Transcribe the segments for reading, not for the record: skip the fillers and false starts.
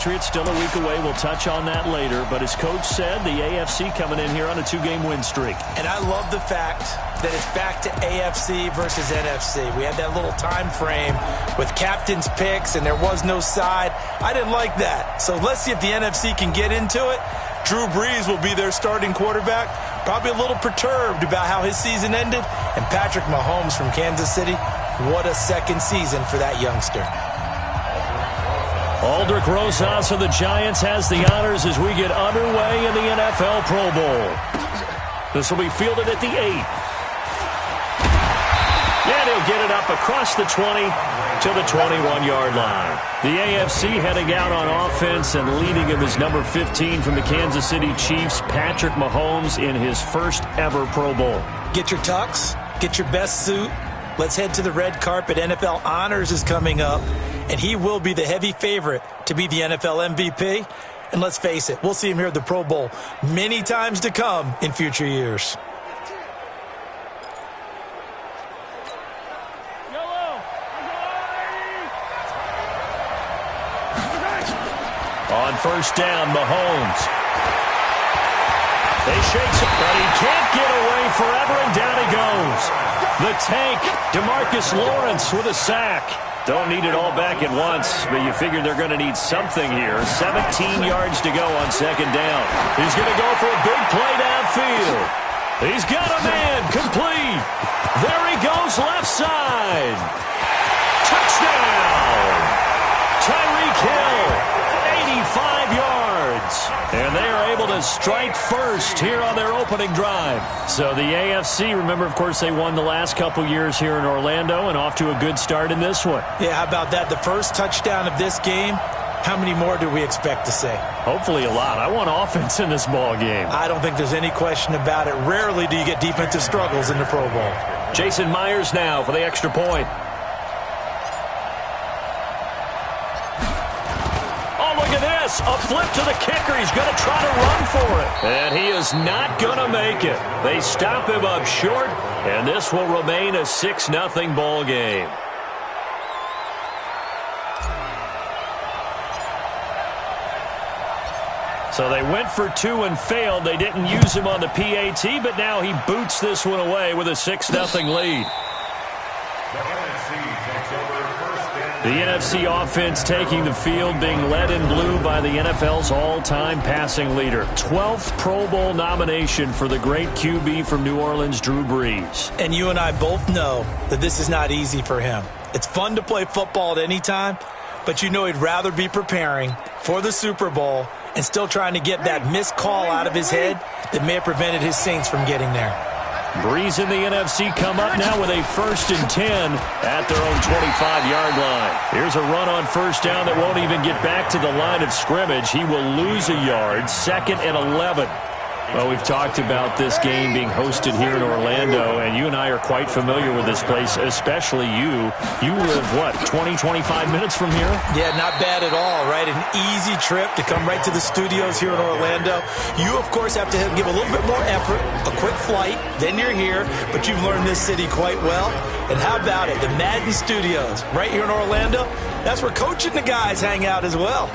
Patriots still a week away. We'll touch on that later. But as Coach said, the AFC coming in here on a 2-game win streak. And I love the fact that it's back to AFC versus NFC. We had that little time frame with captain's picks, and there was no side. I didn't like that. So let's see if the NFC can get into it. Drew Brees will be their starting quarterback. Probably a little perturbed about how his season ended. And Patrick Mahomes from Kansas City, what a second season for that youngster. Aldrich Rosas of the Giants has the honors as we get underway in the NFL Pro Bowl. This will be fielded at the 8. And he'll get it up across the 20 to the 21-yard line. The AFC heading out on offense, and leading him is number 15 from the Kansas City Chiefs, Patrick Mahomes, in his first ever Pro Bowl. Get your tux, get your best suit. Let's head to the red carpet. NFL Honors is coming up, and he will be the heavy favorite to be the NFL MVP. And let's face it, we'll see him here at the Pro Bowl many times to come in future years. On first down, Mahomes. They shakes it, but he can't get away forever, and down he goes. The tank, DeMarcus Lawrence with a sack. Don't need it all back at once, but you figure they're going to need something here. 17 yards to go on second down. He's going to go for a big play downfield. He's got a man, complete. There he goes, left side. Touchdown. Tyreek Hill. 85 yards. And they are able to strike first here on their opening drive. So the AFC, remember, of course, they won the last couple years here in Orlando and off to a good start in this one. Yeah, how about that? The first touchdown of this game. How many more do we expect to see? Hopefully a lot. I want offense in this ball game. I don't think there's any question about it. Rarely do you get defensive struggles in the Pro Bowl. Jason Myers now for the extra point. A flip to the kicker. He's going to try to run for it. And he is not going to make it. They stop him up short, and this will remain a 6-0 ball game. So they went for 2 and failed. They didn't use him on the PAT, but now he boots this one away with a 6-0 lead. The NFC offense taking the field, being led in blue by the NFL's all-time passing leader. 12th Pro Bowl nomination for the great QB from New Orleans, Drew Brees. And you and I both know that this is not easy for him. It's fun to play football at any time, but you know he'd rather be preparing for the Super Bowl and still trying to get that missed call out of his head that may have prevented his Saints from getting there. Brees in the NFC come up now with a 1st and 10 at their own 25-yard line. Here's a run on first down that won't even get back to the line of scrimmage. He will lose a yard, 2nd and 11. Well, we've talked about this game being hosted here in Orlando, and you and I are quite familiar with this place, especially you. You live, what, 20, 25 minutes from here? Yeah, not bad at all, right? An easy trip to come right to the studios here in Orlando. You, of course, have to give a little bit more effort, a quick flight, then you're here, but you've learned this city quite well. And how about it? The Madden Studios right here in Orlando, that's where Coach and the guys hang out as well.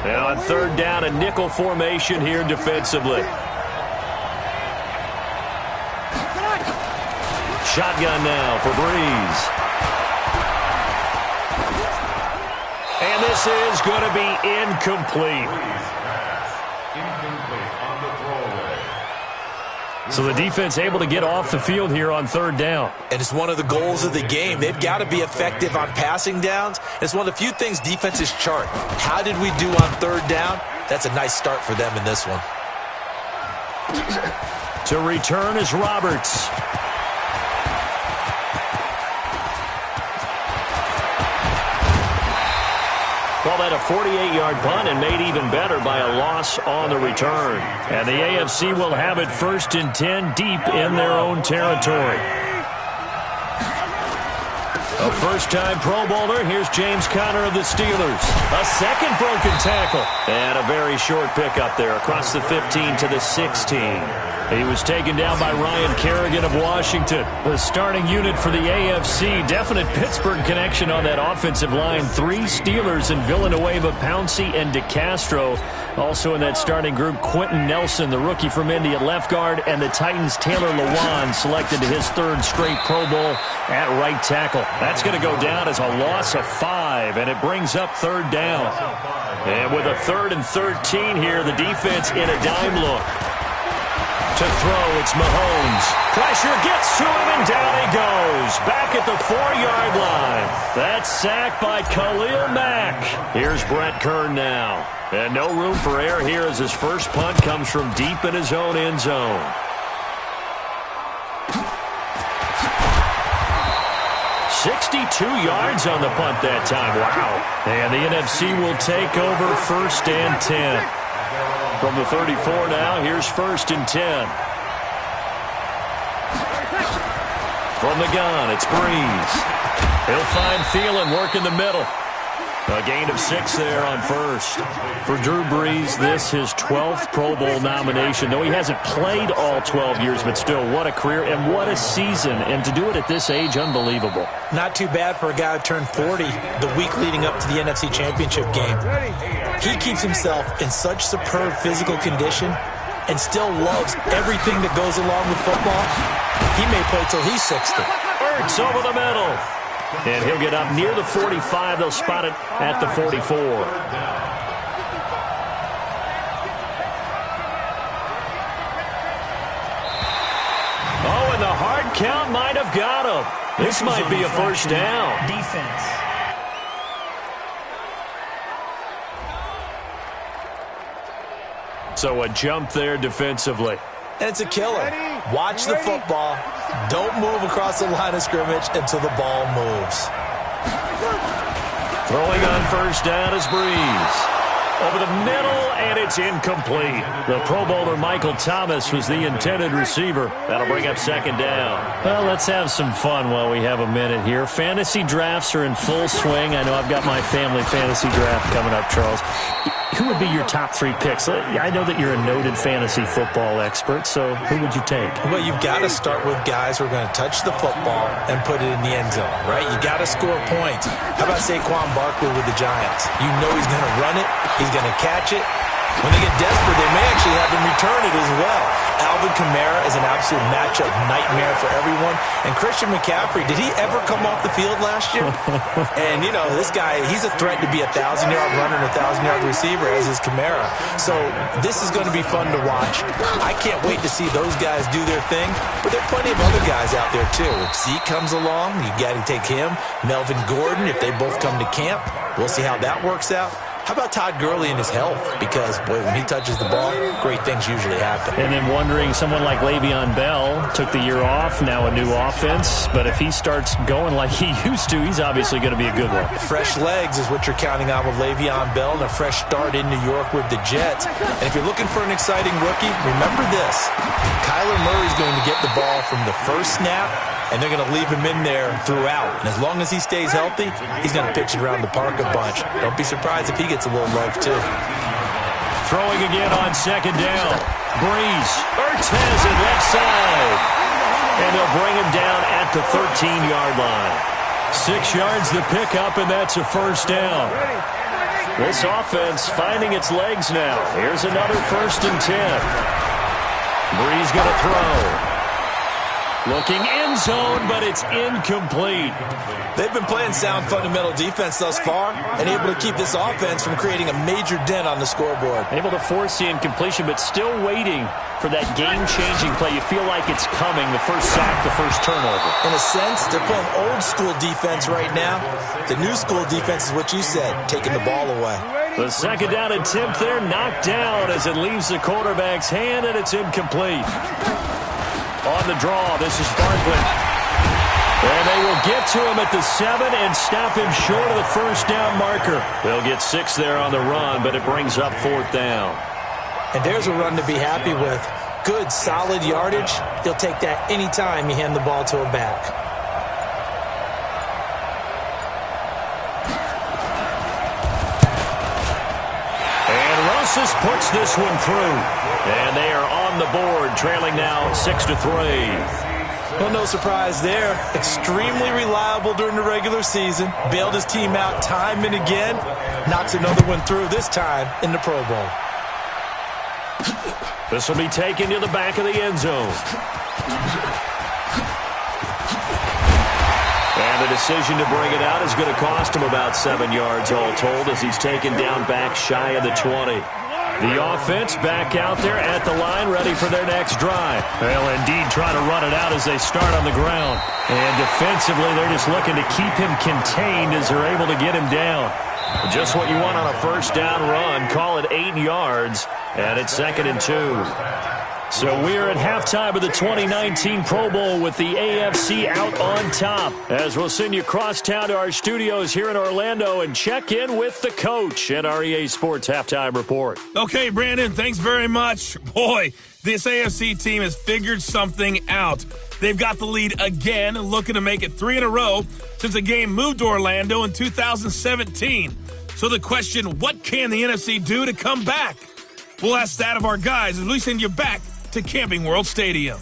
Now on third down, a nickel formation here defensively. Shotgun now for Brees. And this is going to be incomplete. So the defense able to get off the field here on third down. And it's one of the goals of the game. They've got to be effective on passing downs. It's one of the few things defenses chart. How did we do on third down? That's a nice start for them in this one. To return is Roberts. Call that a 48-yard punt and made even better by a loss on the return. And the AFC will have it 1st and 10 deep in their own territory. A first-time Pro Bowler. Here's James Conner of the Steelers. A second broken tackle. And a very short pickup there across the 15 to the 16. He was taken down by Ryan Kerrigan of Washington. The starting unit for the AFC. Definite Pittsburgh connection on that offensive line. 3 Steelers in Villanueva, Pouncey, and DeCastro. Also in that starting group, Quentin Nelson, the rookie from Indy at left guard, and the Titans' Taylor Lewan selected to his 3rd straight Pro Bowl at right tackle. That's going to go down as a loss of 5, and it brings up 3rd down. And with a 3rd and 13 here, the defense in a dime look. To throw, it's Mahomes. Pressure gets to him, and down he goes. Back at the 4-yard line. That's sacked by Khalil Mack. Here's Brett Kern now. And no room for error here as his first punt comes from deep in his own end zone. "62 yards on the punt that time. Wow. And the NFC will take over 1st and 10. From the 34 now, here's 1st and 10. From the gun, it's Breeze. He'll find Thielen, work in the middle. A gain of 6 there on 1st. For Drew Brees, this his 12th Pro Bowl nomination. Though he hasn't played all 12 years, but still, what a career and what a season. And to do it at this age, unbelievable. Not too bad for a guy who turned 40 the week leading up to the NFC Championship game. He keeps himself in such superb physical condition and still loves everything that goes along with football. He may play till he's 60. Ertz over the middle. And he'll get up near the 45. They'll spot it at the 44. Oh, and the hard count might have got him. This might be a 1st down. Defense. So a jump there defensively. And it's a killer. Watch the football. Don't move across the line of scrimmage until the ball moves. Throwing on 1st down is Breeze. Over the middle, and it's incomplete. The Pro Bowler Michael Thomas was the intended receiver. That'll bring up 2nd down. Well, let's have some fun while we have a minute here. Fantasy drafts are in full swing. I know I've got my family fantasy draft coming up, Charles. Who would be your top 3 picks? I know that you're a noted fantasy football expert, so who would you take? Well, you've got to start with guys who are going to touch the football and put it in the end zone, right? You got to score points. How about Saquon Barkley with the Giants? You know he's going to run it. He's going to catch it. When they get desperate, they may actually have him return it as well. Alvin Kamara is an absolute matchup nightmare for everyone. And Christian McCaffrey, did he ever come off the field last year? And, you know, this guy, he's a threat to be a 1,000-yard runner and a 1,000-yard receiver, as is Kamara. So this is going to be fun to watch. I can't wait to see those guys do their thing. But there are plenty of other guys out there, too. If Zeke comes along, you got to take him. Melvin Gordon, if they both come to camp, we'll see how that works out. How about Todd Gurley and his health? Because, boy, when he touches the ball, great things usually happen. And then wondering, someone like Le'Veon Bell took the year off, now a new offense. But if he starts going like he used to, he's obviously going to be a good one. Fresh legs is what you're counting on with Le'Veon Bell and a fresh start in New York with the Jets. And if you're looking for an exciting rookie, remember this. Kyler Murray's going to get the ball from the first snap, and they're going to leave him in there throughout. And as long as he stays healthy, he's going to pitch it around the park a bunch. Don't be surprised if he gets a little love, too. Throwing again on 2nd down. Breeze. Ertz has it left side. And they'll bring him down at the 13-yard line. 6 yards the pickup, and that's a 1st down. This offense finding its legs now. Here's another 1st and 10. Breeze going to throw. Looking end zone, but it's incomplete. They've been playing sound fundamental defense thus far and able to keep this offense from creating a major dent on the scoreboard. Able to force the incompletion, but still waiting for that game-changing play. You feel like it's coming, the first sack, the first turnover. In a sense, they're playing old-school defense right now. The new school defense is what you said, taking the ball away. The 2nd down attempt there, knocked down as it leaves the quarterback's hand, and it's incomplete. On the draw, this is Barkley. And they will get to him at the 7 and stop him short of the 1st down marker. They'll get 6 there on the run, but it brings up 4th down. And there's a run to be happy with. Good, solid yardage. He'll take that anytime you hand the ball to a back. Genesis puts this one through. And they are on the board, trailing now 6-3. Well, no surprise there. Extremely reliable during the regular season. Bailed his team out time and again. Knocks another one through, this time in the Pro Bowl. This will be taken to the back of the end zone. And the decision to bring it out is going to cost him about 7 yards all told as he's taken down back shy of the 20. The offense back out there at the line, ready for their next drive. They'll indeed try to run it out as they start on the ground. And defensively, they're just looking to keep him contained as they're able to get him down. Just what you want on a first down run. Call it 8 yards, and it's 2nd and 2. So we're at halftime of the 2019 Pro Bowl with the AFC out on top. As we'll send you across town to our studios here in Orlando and check in with the coach at our EA Sports Halftime Report. Okay, Brandon, thanks very much. Boy, this AFC team has figured something out. They've got the lead again, looking to make it 3 in a row since the game moved to Orlando in 2017. So the question, what can the NFC do to come back? We'll ask that of our guys as we send you back to Camping World Stadium.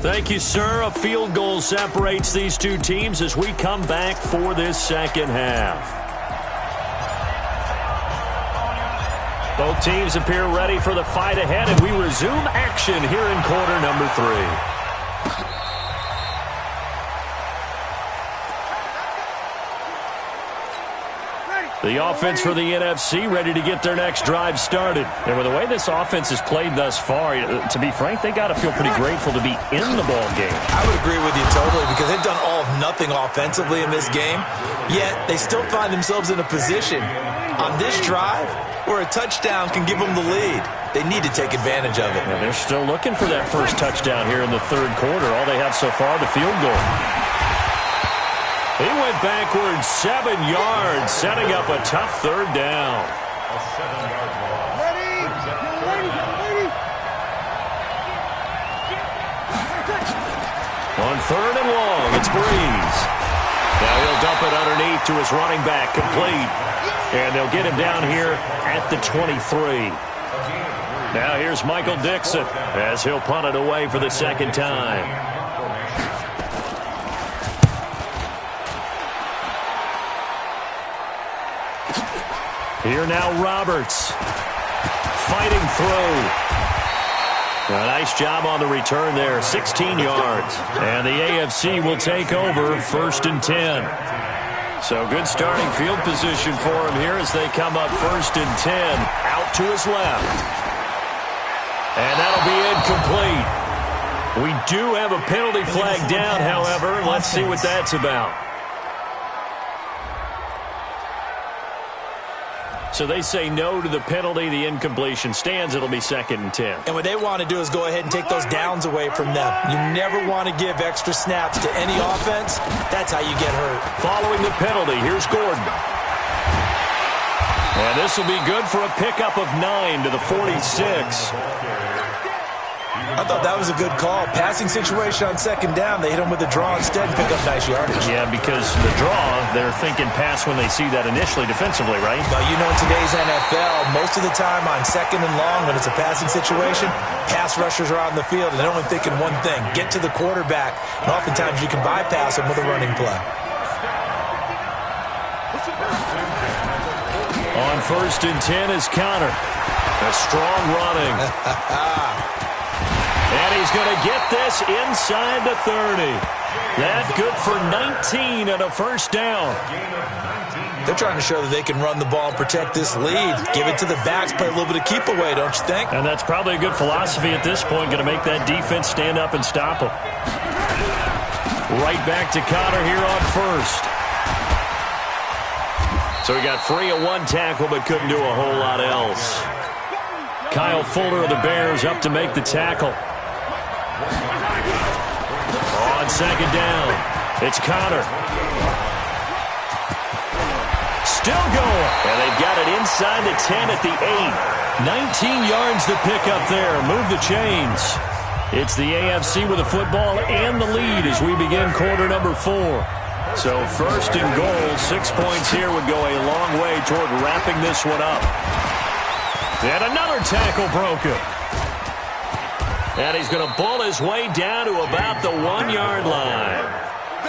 Thank you, sir. A field goal separates these two teams as we come back for this second half. Both teams appear ready for the fight ahead, and we resume action here in quarter number 3. The offense for the NFC ready to get their next drive started. And with the way this offense has played thus far, to be frank, they got to feel pretty grateful to be in the ball game. I would agree with you totally because they've done all of nothing offensively in this game, yet they still find themselves in a position on this drive where a touchdown can give them the lead. They need to take advantage of it. And they're still looking for that first touchdown here in the third quarter. All they have so far, the field goal. He went backwards 7 yards, setting up a tough third down. On 3rd and long, it's Breeze. Now he'll dump it underneath to his running back, complete. And they'll get him down here at the 23. Now here's Michael Dixon as he'll punt it away for the second time. Here now Roberts, fighting through. A nice job on the return there, 16 yards. And the AFC will take over 1st and 10. So good starting field position for him here as they come up 1st and 10. Out to his left. And that'll be incomplete. We do have a penalty flag down, however. Let's see what that's about. So they say no to the penalty. The incompletion stands. It'll be 2nd and 10. And what they want to do is go ahead and take those downs away from them. You never want to give extra snaps to any offense. That's how you get hurt. Following the penalty, here's Gordon. And this will be good for a pickup of 9 to the 46. I thought that was a good call. Passing situation on 2nd down. They hit him with a draw instead and pick up nice yardage. Yeah, because the draw, they're thinking pass when they see that initially defensively, right? Well, you know, in today's NFL, most of the time on 2nd and long, when it's a passing situation, pass rushers are on the field, and they're only thinking one thing, get to the quarterback. And oftentimes you can bypass them with a running play. On 1st and 10 is Connor. A strong running. And he's going to get this inside the 30. That's good for 19 and a first down. They're trying to show that they can run the ball and protect this lead. Give it to the backs, play a little bit of keep away, don't you think? And that's probably a good philosophy at this point, going to make that defense stand up and stop them. Right back to Connor here on 1st. So he got free of one tackle but couldn't do a whole lot else. Kyle Fuller of the Bears up to make the tackle. On 2nd down, it's Connor. Still going. And they've got it inside the 10 at the 8. 19 yards to pick up there. Move the chains. It's the AFC with the football and the lead as we begin quarter number 4. So first and goal, 6 points here would go a long way toward wrapping this one up. And another tackle broken. And he's going to bull his way down to about the 1-yard line.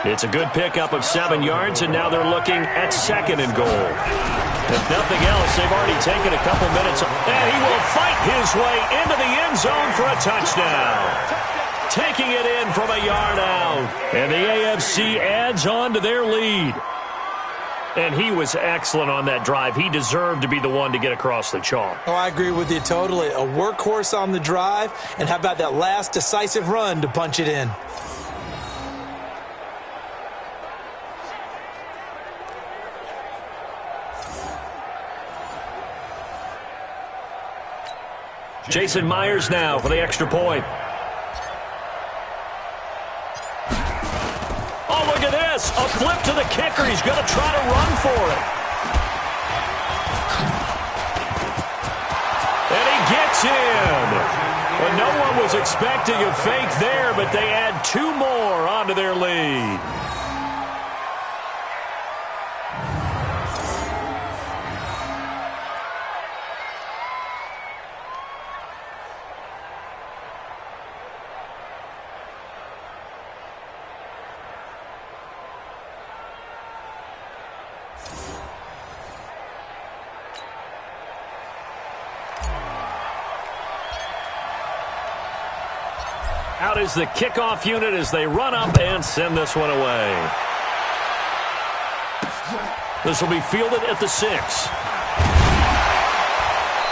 It's a good pickup of 7 yards, and now they're looking at second and goal. If nothing else, they've already taken a couple minutes, and he will fight his way into the end zone for a touchdown. Taking it in from a yard out. And the AFC adds on to their lead. And he was excellent on that drive. He deserved to be the one to get across the chalk. Oh, I agree with you totally. A workhorse on the drive, and how about that last decisive run to punch it in? Jason Myers now for the extra point. Oh, look at this. A flip to the kicker. He's going to try to run for it. And he gets in. Well, no one was expecting a fake there, but they add 2 more onto their lead. Out is the kickoff unit as they run up and send this one away. This will be fielded at the 6.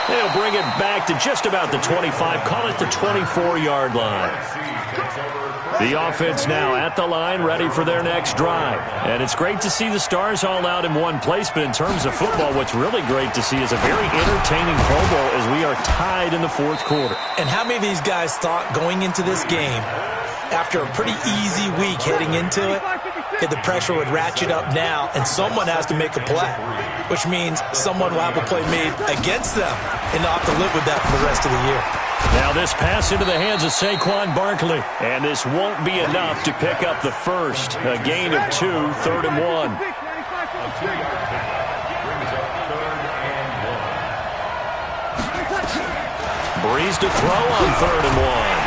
They'll bring it back to just about the 25, call it the 24-yard line. The offense now at the line, ready for their next drive. And it's great to see the stars all out in one place, but in terms of football, what's really great to see is a very entertaining Pro Bowl as we are tied in the 4th quarter. And how many of these guys thought going into this game, after a pretty easy week heading into it, that the pressure would ratchet up now and someone has to make a play, which means someone will have a play made against them, and they'll have to live with that for the rest of the year. Now this pass into the hands of Saquon Barkley. And this won't be enough to pick up the first. A gain of 2, 3rd and 1. Breeze to throw on 3rd and 1.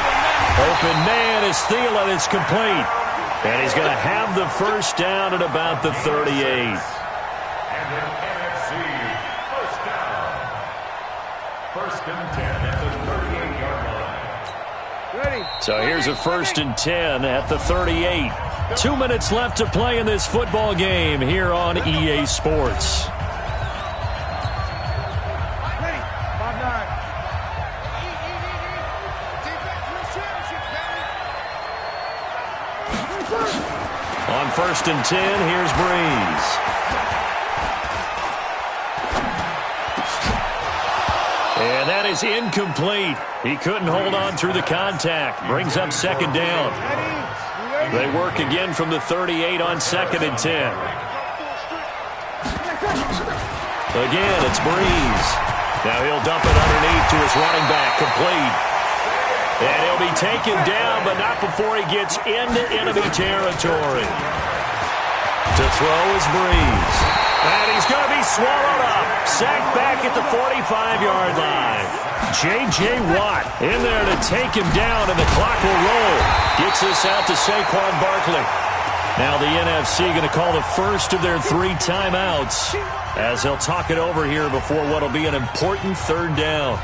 Open man is Thielen. It's complete. And he's going to have the first down at about the 38. So here's a 1st and 10 at the 38. 2 minutes left to play in this football game here on EA Sports. On 1st and 10, here's Breeze. And that is incomplete. He couldn't hold on through the contact. Brings up 2nd down. They work again from the 38 on 2nd and 10. Again, it's Breeze. Now he'll dump it underneath to his running back, complete. And he'll be taken down, but not before he gets into enemy territory. To throw is Breeze. And he's going to be swallowed up. Sacked back at the 45-yard line. J.J. Watt in there to take him down, and the clock will roll. Gets this out to Saquon Barkley. Now the NFC going to call the first of their 3 timeouts as they'll talk it over here before what will be an important 3rd down.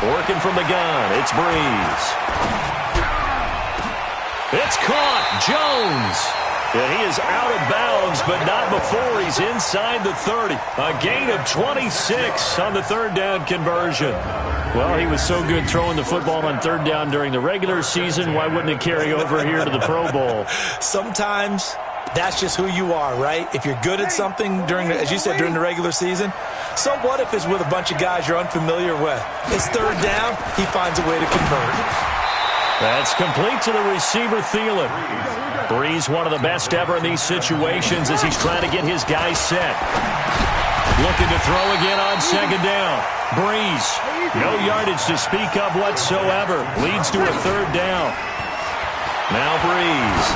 Working from the gun, it's Breeze. It's caught, Jones. And he is out of bounds, but not before he's inside the 30. A gain of 26 on the 3rd down conversion. Well, he was so good throwing the football on 3rd down during the regular season. Why wouldn't it carry over here to the Pro Bowl? Sometimes that's just who you are, right? If you're good at something during, as you said, during the regular season, so what if it's with a bunch of guys you're unfamiliar with? It's 3rd down, he finds a way to convert. That's complete to the receiver, Thielen. Breeze, one of the best ever in these situations as he's trying to get his guys set. Looking to throw again on second down. Breeze, no yardage to speak of whatsoever. Leads to a third down. Now Breeze.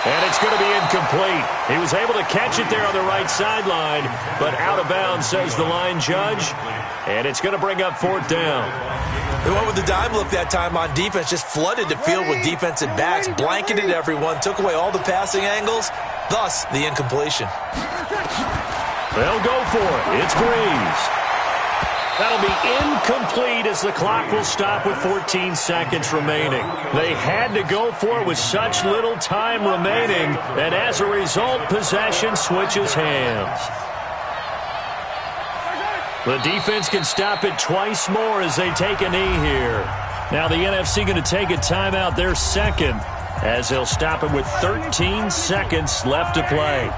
And it's going to be incomplete. He was able to catch it there on the right sideline, but out of bounds, says the line judge. And it's going to bring up fourth down. They went with the dime look that time on defense, just flooded the field with defensive backs, blanketed everyone, took away all the passing angles, thus the incompletion. They'll go for it. It's Breeze. That'll be incomplete as the clock will stop with 14 seconds remaining. They had to go for it with such little time remaining, and as a result, possession switches hands. The defense can stop it twice more as they take a knee here. Now the NFC going to take a timeout, their second, as they'll stop it with 13 seconds left to play.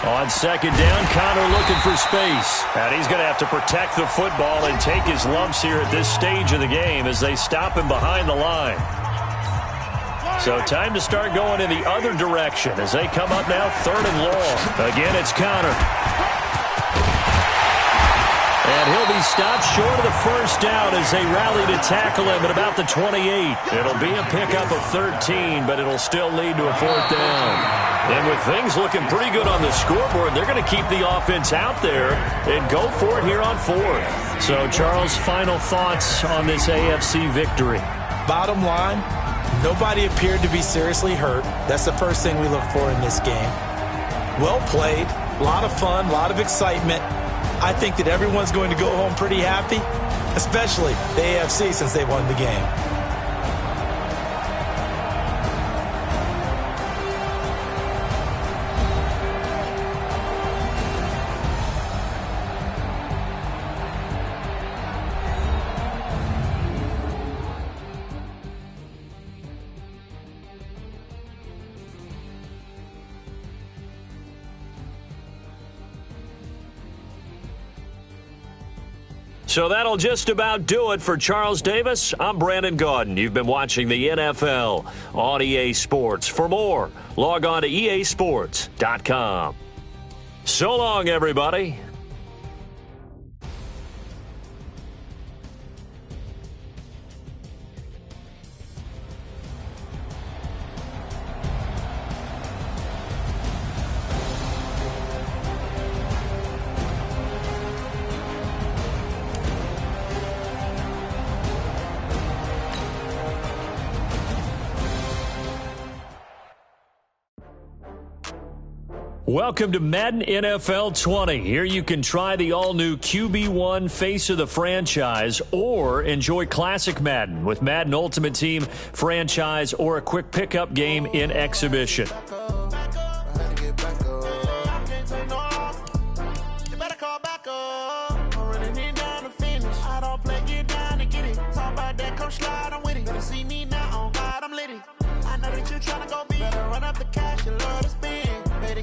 On second down, Connor looking for space. And he's going to have to protect the football and take his lumps here at this stage of the game as they stop him behind the line. So time to start going in the other direction as they come up now third and long. Again, it's Connor. And he'll be stopped short of the first down as they rally to tackle him at about the 28. It'll be a pickup of 13, but it'll still lead to a fourth down. And with things looking pretty good on the scoreboard, they're going to keep the offense out there and go for it here on fourth. So, Charles, final thoughts on this AFC victory? Bottom line, nobody appeared to be seriously hurt. That's the first thing we look for in this game. Well played, a lot of fun, a lot of excitement. I think that everyone's going to go home pretty happy, especially the AFC since they won the game. So that'll just about do it for Charles Davis. I'm Brandon Gaudin. You've been watching the NFL on EA Sports. For more, log on to easports.com. So long, everybody. Welcome to Madden NFL 20. Here you can try the all-new QB1 face of the franchise or enjoy classic Madden with Madden Ultimate Team franchise or a quick pickup game in exhibition.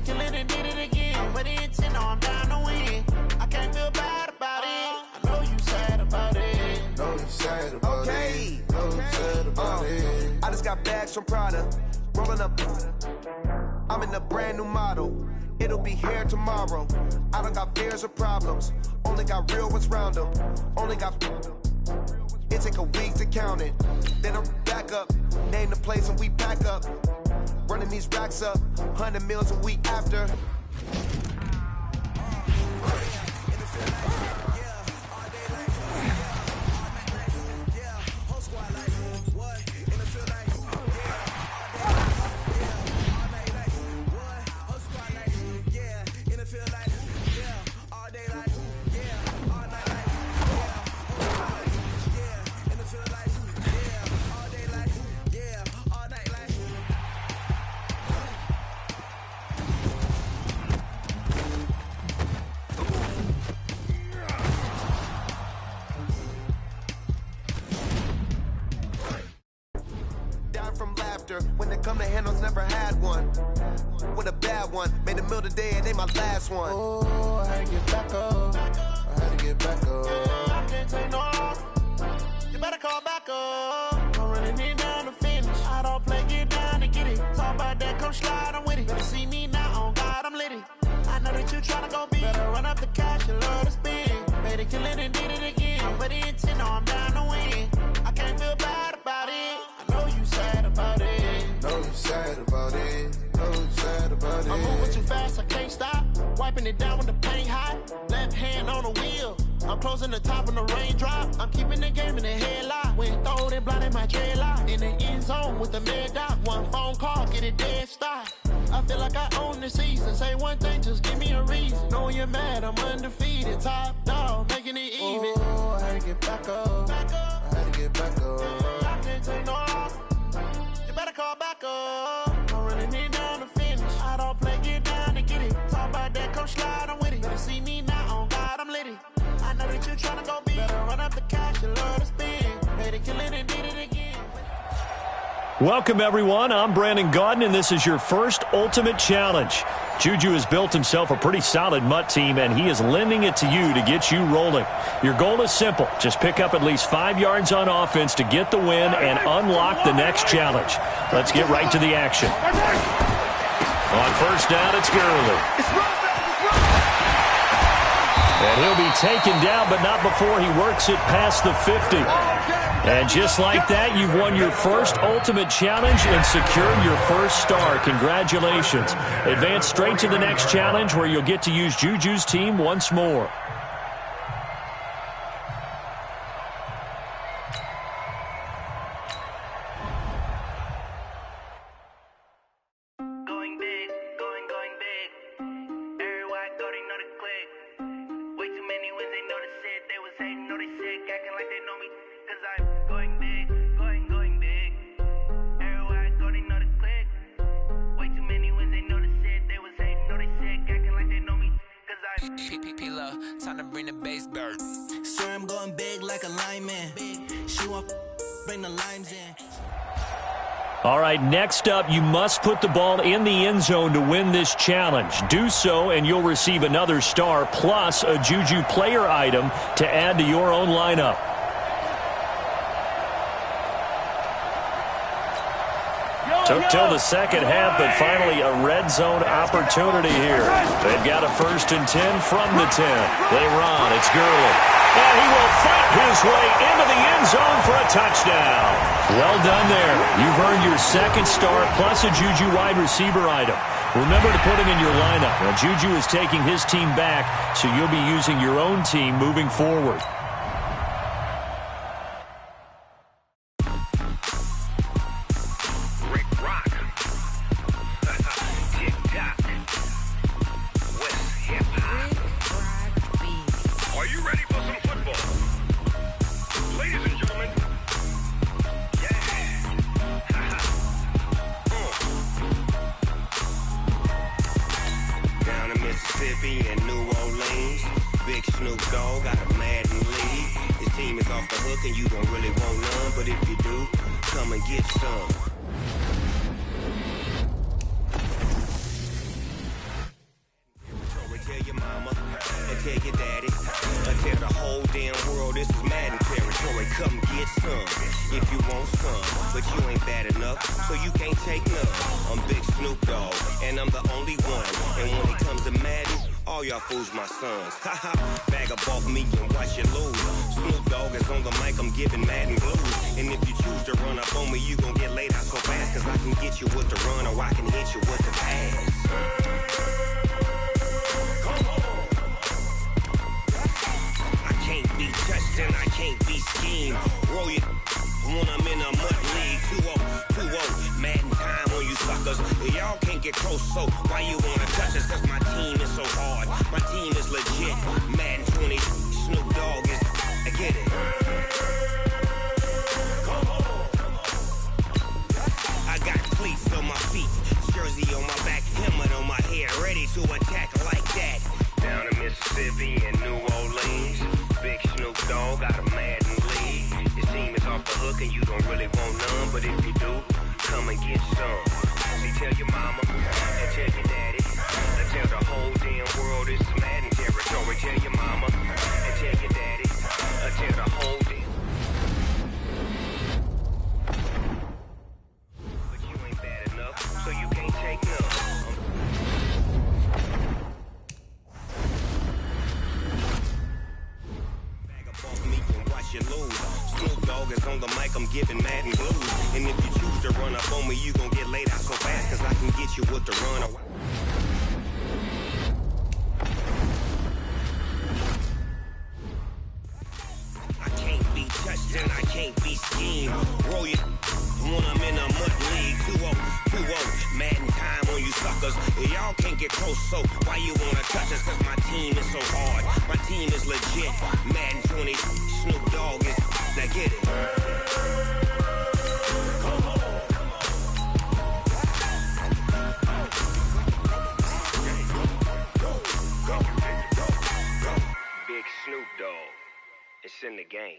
Killing and did it again. But intent, no, I'm down to win. I can't feel bad about it. I know you sad about it. Know you sad about it. Know you sad about it. I just got bags from Prada. Rolling up. I'm in a brand new model. It'll be here tomorrow. I don't got fears or problems. Only got real ones round them. Only got. It take a week to count it. Then I'm back up. Name the place and we back up. Running these racks up, 100 meals a week after. bad one. Made the mill today and they my last one. Oh, I had to get back up. I had to get back up. I can't take no off. You better call back up. I'm running it down to finish. I don't play, get down to get it. Talk about that, come slide, I'm with it. Better see me now, on God, I'm lit it. I know that you tryna go big. Better run up the cash and love to spend. Made it, kill it, and did it again. But the intent, no, I'm down to win. I can't feel bad about it. I know you sad about it. Know you sad about it. Know you sad about it. I'm moving too fast, I can't stop. Wiping it down when the paint hot. Left hand on the wheel. I'm closing the top when the raindrop. I'm keeping the game in the headlock. When throwed and blinded my dreadlock. In the end zone with the mad dot. One phone call, get it dead stop. I feel like I own the season. Say one thing, just give me a reason. Knowing you're mad, I'm undefeated. Top dog, making it even. Oh, I had to get back up. I had to get back up. I can't take no off. You better call back up. I'm running it down to finish. I don't play, get down to get it. Talk about that, come slide, I'm with it. Better see me now, on God, I'm lit it. I know that you tryna go big. Better run up the cash and love to spend. Made it, kill it, and did it again. Welcome, everyone. I'm Brandon Gaudin, and this is your first Ultimate Challenge. Juju has built himself a pretty solid MUT team, and he is lending it to you to get you rolling. Your goal is simple. Just pick up at least 5 yards on offense to get the win and unlock the next challenge. Let's get right to the action. On first down, it's Gurley. And he'll be taken down, but not before he works it past the 50. And just like that, you've won your first Ultimate Challenge and secured your first star. Congratulations. Advance straight to the next challenge where you'll get to use Juju's team once more. Time to bring the bass bird. Sir, I'm going big like a lineman. She won't bring the limes in. All right, next up, you must put the ball in the end zone to win this challenge. Do so, and you'll receive another star plus a Juju player item to add to your own lineup. Took till the second half, but finally a red zone opportunity here. They've got a 1st and 10 from the 10. They run. It's Gurley. And he will fight his way into the end zone for a touchdown. Well done there. You've earned your second star plus a Juju wide receiver item. Remember to put him in your lineup. Now, Juju is taking his team back, so you'll be using your own team moving forward. And New Orleans, big Snoop Dogg got a Madden lead. His team is off the hook and you don't really want none, but if you do, come and get some. Tell your mama and tell your daddy, and tell the whole damn world this is Madden territory. Come get some if you want some, but you ain't bad enough, so you can't take none. I'm Big Snoop Dogg, and I'm the only one. And when it comes to Madden, all y'all fools my sons. Haha, bag up off me and watch you lose. Snoop Dogg is on the mic, I'm giving Madden blues. And if you choose to run up on me, you gon' get laid out so fast, cause I can get you with the run or I can hit you with the pass. Be touched and I can't be schemed. Roll you when I'm in a mud league. 2-0, Madden time on you suckers. Y'all can't get close, so why you wanna touch us? Cause my team is so hard. My team is legit. Madden 20, Snoop Dogg is. I get it. I got cleats on my feet, jersey on my back, helmet on my head, ready to attack like that. Down in Mississippi and New Orleans, big Snoop Dogg got a Madden lead. Your team is off the hook and you don't really want none, but if you do, come and get some. See, tell your mama and tell your daddy, on the mic, I'm giving Madden blues. And if you choose to run up on me, you gon' get laid out so fast, cause I can get you with the run. I can't be touched and I can't be schemed. Roll you when I'm in a mud league. 2-0, Madden time on you suckers. Y'all can't get close, so why you wanna touch us? Cause my team is so hard. My team is legit. Madden 20, Snoop Dogg is, now get it. Big Snoop Dogg, it's in the game.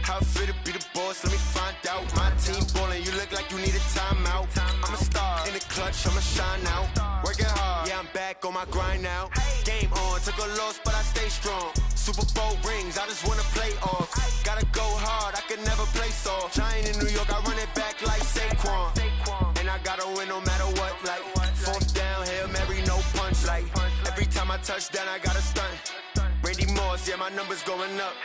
How fit to be the boss? Let me find out. My team ballin', you look like you need a timeout. I'm a star in the clutch, I'ma shine out. Working hard, yeah, I'm back on my grind now. Game on, took a loss, but I stay strong. Super Bowl rings, I just wanna play off. Gotta go hard, I can never play soft. Giant in New York, I run it back like Saquon. And I gotta win no matter what, like fourth down, Hail Mary, no punch. Like every time I touch down, I gotta stunt. Randy Moss, yeah, my numbers going up.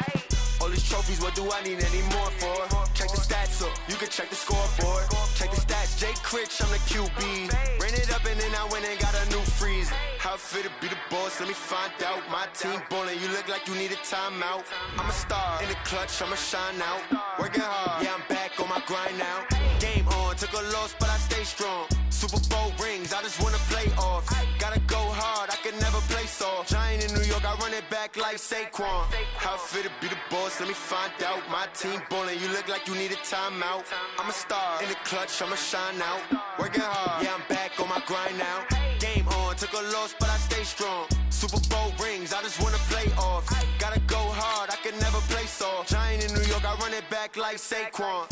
All these trophies, what do I need any more for? Check the stats up, you can check the scoreboard. Check the stats, Jay Critch, I'm the QB. Ran it up and then I went and got a new freeze. How fit to be the boss, let me find out. My team ballin', you look like you need a timeout. I'm a star in the clutch, I'ma shine out. Working hard, yeah, I'm back on my grind now. Game on, took a loss, but I stay strong. Super Bowl rings, I just wanna play off. Gotta go hard, I can never play soft. Giant in New York, I run it back like Saquon. How fit to be the boss, let me find out. My team ballin', you look like you need a timeout. I'm a star in the clutch, I'ma shine out. Working hard, yeah, I'm back on my grind now. Game on, took a loss, but I stay strong. Super Bowl rings, I just wanna play off. Gotta go hard, I can never play soft. Giant in New York, I run it back like Saquon.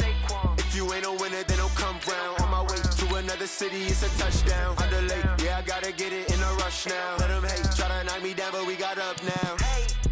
If you ain't a winner, then don't come round. On my way to another city, it's a touchdown. Underlay, yeah, I gotta get it in a rush now. Let them hate, try to knock me down, but we got up now.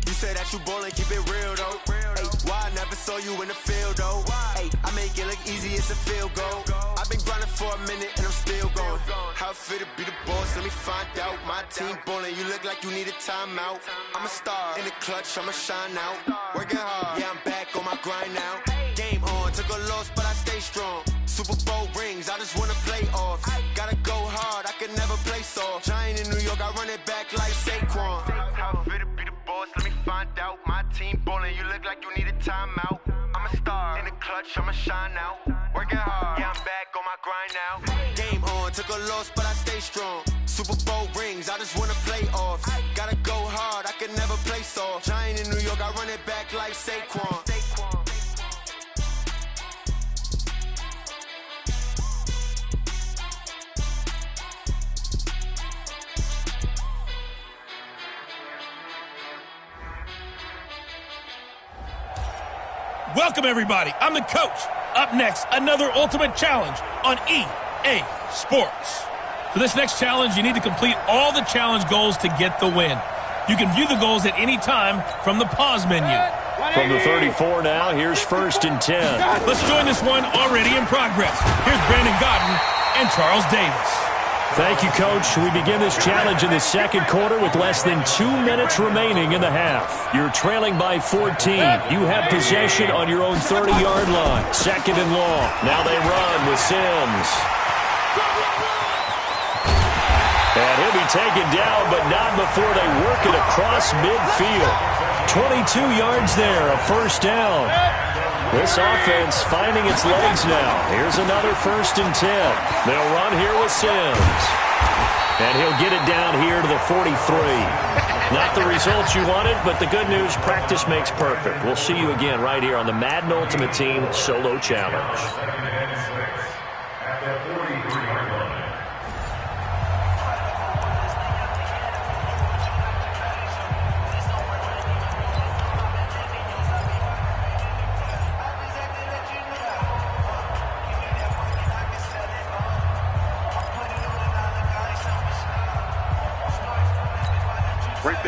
You say that you ballin', keep it real though. Hey, why I never saw you in the field though? Hey, I make it look easy, it's a field goal. I've been grinding for a minute and I'm still going. How fit to be the boss, let me find out. My team ballin', you look like you need a timeout. I'm a star in the clutch, I'ma shine out. Working hard, yeah, I'm back on my grind now. Game on, took a loss, but I stay strong. Super Bowl rings, I just wanna play off. Gotta go hard, I can never play soft. Giant in New York, I run it back like Saquon. How fit to be the boss, let me find out. My team ballin', you look like you need a timeout. I'm a star in the clutch, I'ma shine out. Working hard, yeah, I'm back on my grind now. Game on, took a loss, but I stay strong. Super Bowl rings, I just wanna play off. Gotta go hard, I can never play soft. Giant in New York, I run it back like Saquon. Welcome, everybody. I'm the coach. Up next, another ultimate challenge on EA Sports. For this next challenge, you need to complete all the challenge goals to get the win. You can view the goals at any time from the pause menu. From the 34 now, here's 1st and 10. Let's join this one already in progress. Here's Brandon Godden and Charles Davis. Thank you, Coach. We begin this challenge in the second quarter with less than 2 minutes remaining in the half. You're trailing by 14. You have possession on your own 30-yard line. 2nd and long. Now they run with Sims. And he'll be taken down, but not before they work it across midfield. 22 yards there, a 1st down. This offense finding its legs now. Here's another 1st and 10. They'll run here with Sims. And he'll get it down here to the 43. Not the results you wanted, but the good news, practice makes perfect. We'll see you again right here on the Madden Ultimate Team Solo Challenge.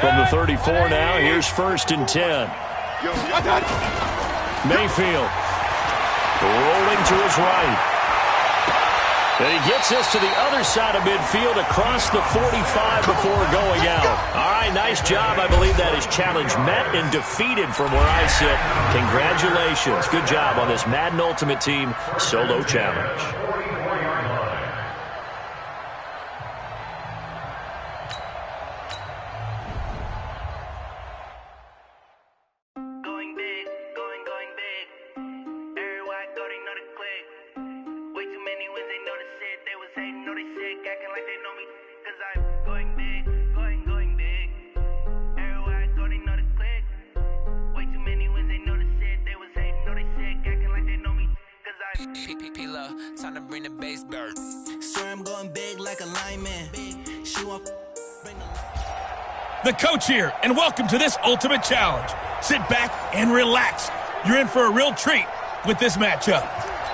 From the 34 now, here's 1st and 10. Mayfield rolling to his right. And he gets this to the other side of midfield across the 45 before going out. All right, nice job. I believe that is challenge met and defeated from where I sit. Congratulations. Good job on this Madden Ultimate Team solo challenge. Time to bring the bass bird. Swear I'm going big like a lineman. The coach here, and welcome to this Ultimate Challenge. Sit back and relax. You're in for a real treat with this matchup.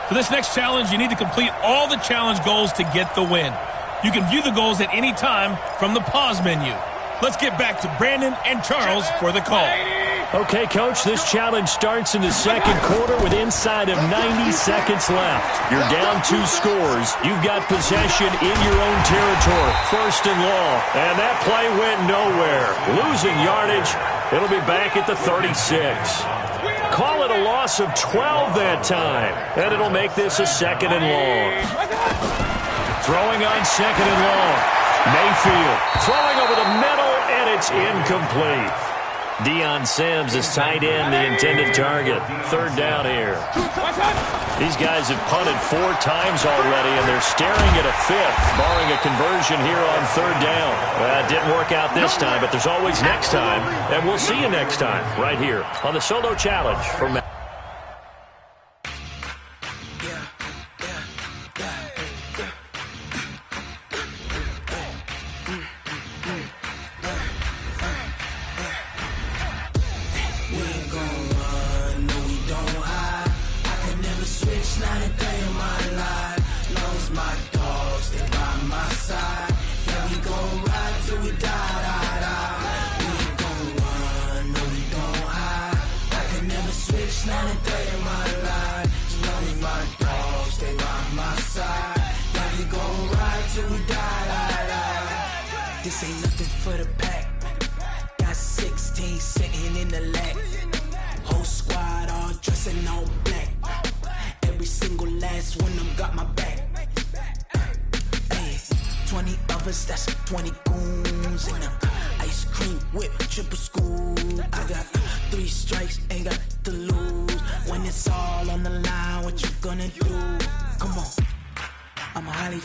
For this next challenge, you need to complete all the challenge goals to get the win. You can view the goals at any time from the pause menu. Let's get back to Brandon and Charles for the call. Okay, Coach, this challenge starts in the second quarter with inside of 90 seconds left. You're down 2 scores. You've got possession in your own territory, first and long. And that play went nowhere. Losing yardage. It'll be back at the 36. Call it a loss of 12 that time. And it'll make this a second and long. Throwing on second and long. Mayfield throwing over the middle, and it's incomplete. Deion Sims is tight end, the intended target. Third down here. These guys have punted 4 times already, and they're staring at a 5th, barring a conversion here on third down. It didn't work out this time, but there's always next time, and we'll see you next time right here on the Solo Challenge from Madden. This ain't nothing for the pack. Got 16 sitting in the lap. Whole squad all dressing all black. Every single last one of them got my back. Hey, 20 of us, that's 20 goons. And ice cream whip, triple scoop. I got 3 strikes, ain't got to lose. When it's all on the line, what you gonna do? Come on, I'm highly